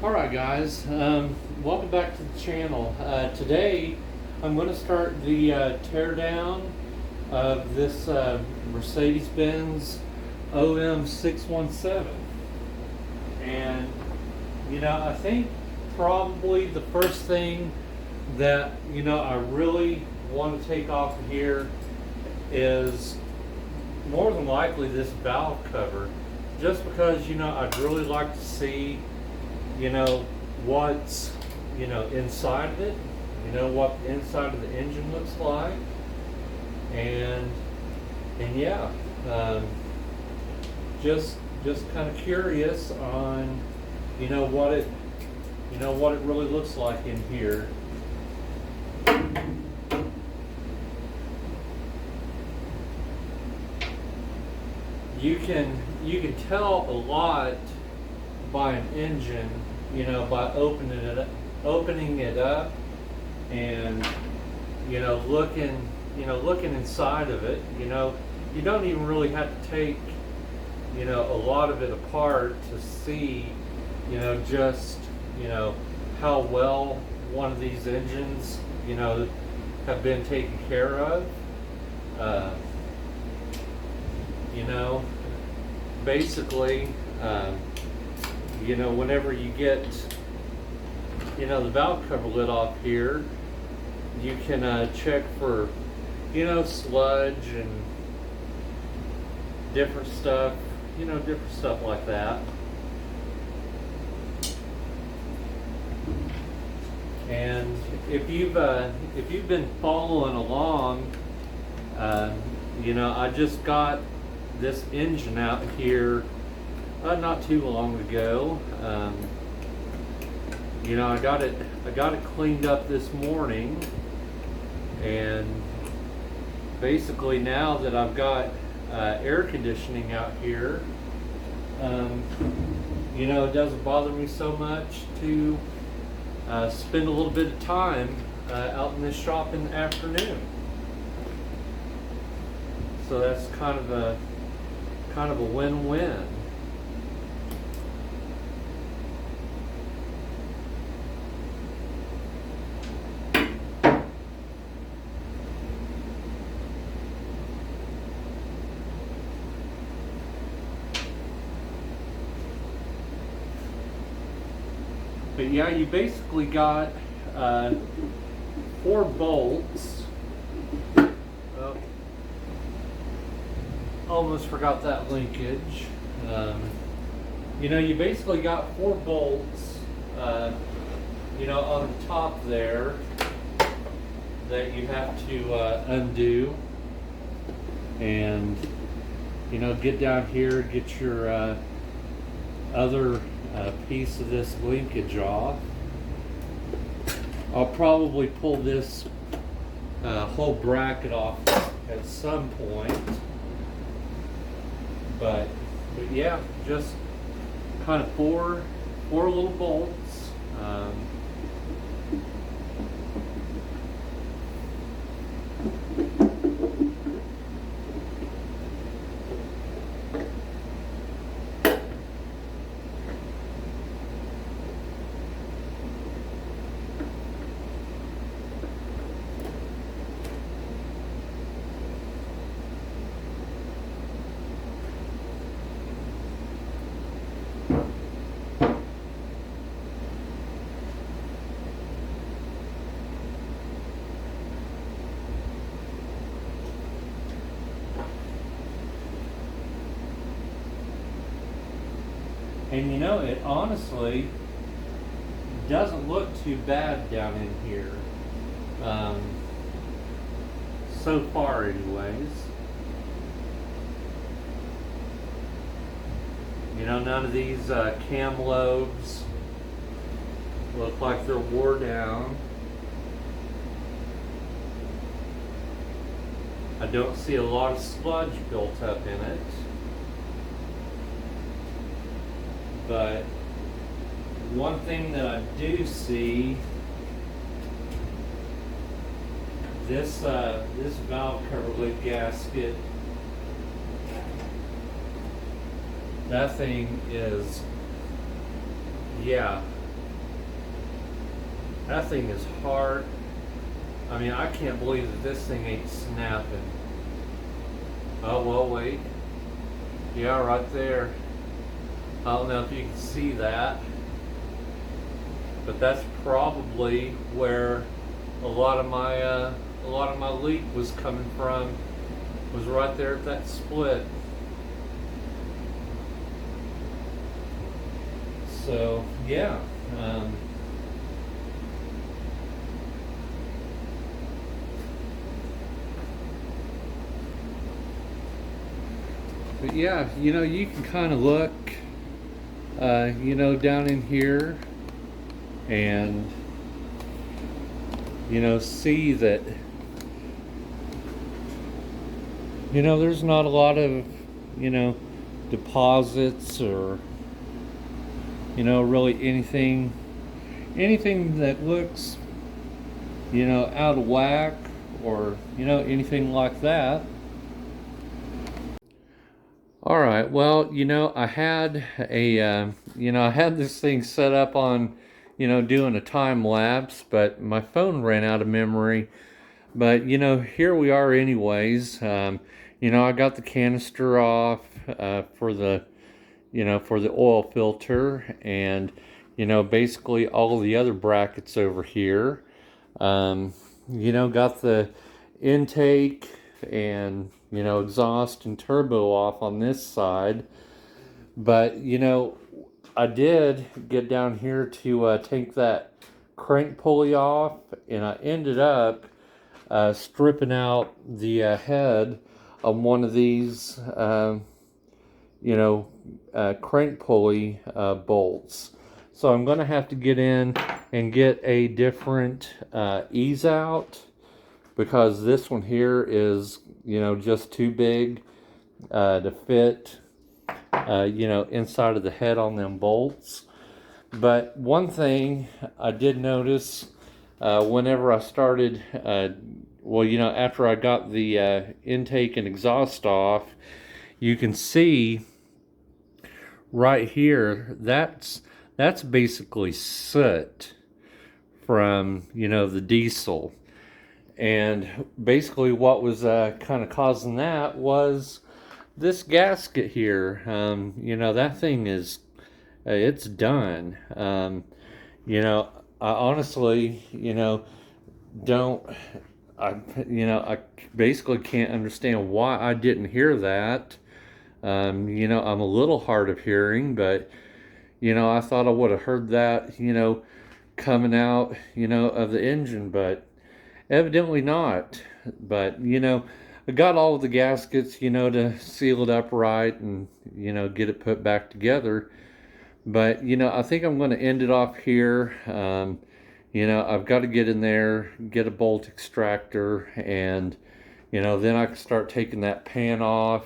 Alright guys, welcome back to the channel. Today I'm going to start the teardown of this Mercedes-Benz OM617. And I think probably the first thing that I really want to take off of here is more than likely this valve cover, just because I'd really like to see what's inside of it, what the inside of the engine looks like, and yeah, just kind of curious on what it really looks like in here. You can tell a lot by an engine, by opening it up and looking inside of it. You don't even really have to take a lot of it apart to see just how well one of these engines have been taken care of. Basically, whenever you get the valve cover lid off here, you can check for sludge and different stuff like that. And if you've been following along, I just got this engine out here not too long ago. I got it cleaned up this morning, and basically now that I've got air conditioning out here, it doesn't bother me so much to spend a little bit of time out in this shop in the afternoon. So that's kind of a win-win. But yeah, you basically got 4 bolts. Oh, almost forgot that linkage. You basically got 4 bolts, on the top there that you have to undo, and get down here, get your other piece of this linkage off. I'll probably pull this whole bracket off at some point, but yeah, just kind of four little bolts. And it honestly doesn't look too bad down in here, so far anyways. None of these cam lobes look like they're wore down. I don't see a lot of sludge built up in it. But one thing that I do see, this valve cover lid gasket, that thing is, yeah, That thing is hard. I mean, I can't believe that this thing ain't snapping. Oh, well, wait. Yeah, right there. I don't know if you can see that, but that's probably where a lot of my leak was coming from. Was right there at that split. So yeah. But yeah, you can kind of look, down in here and, see that, there's not a lot of, deposits or, really anything that looks, out of whack or, anything like that. All right, well, I had I had this thing set up on, doing a time lapse, but my phone ran out of memory. But, here we are anyways. I got the canister off for the, for the oil filter, and, basically all of the other brackets over here. Got the intake and, exhaust and turbo off on this side. But, I did get down here to take that crank pulley off, and I ended up stripping out the head of one of these, crank pulley bolts. So I'm going to have to get in and get a different ease out, because this one here is, just too big to fit, inside of the head on them bolts. But one thing I did notice whenever I started, after I got the intake and exhaust off, you can see right here, that's basically soot from, the diesel. And basically what was kind of causing that was this gasket here. That thing is, it's done. I honestly, I basically can't understand why I didn't hear that. I'm a little hard of hearing, but, I thought I would have heard that, coming out, of the engine, but evidently not. But, I got all of the gaskets, to seal it up right and, get it put back together. But, I think I'm going to end it off here. I've got to get in there, get a bolt extractor, and, then I can start taking that pan off,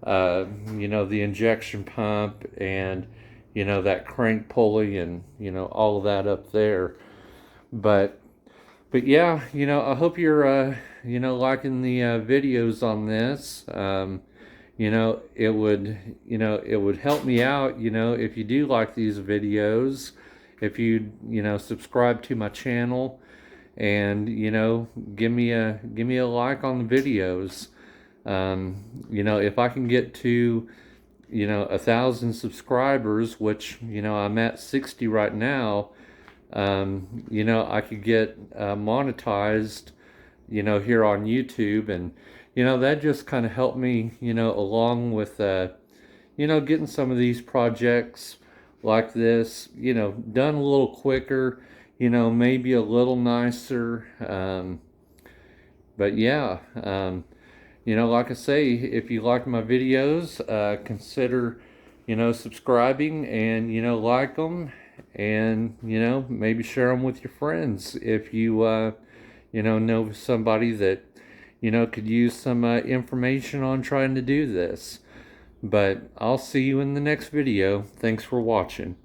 the injection pump, and, that crank pulley, and, all of that up there. But yeah, I hope you're, liking the videos on this. It would help me out, if you do like these videos, if you, subscribe to my channel, and, give me a like on the videos. If I can get to, 1,000 subscribers, which, I'm at 60 right now, I could get monetized, here on YouTube, and, that just kind of helped me, along with, getting some of these projects like this, done a little quicker, maybe a little nicer. But yeah, like I say, if you like my videos, consider, subscribing, and, like them, and, maybe share them with your friends if you, know somebody that, could use some information on trying to do this. But I'll see you in the next video. Thanks for watching.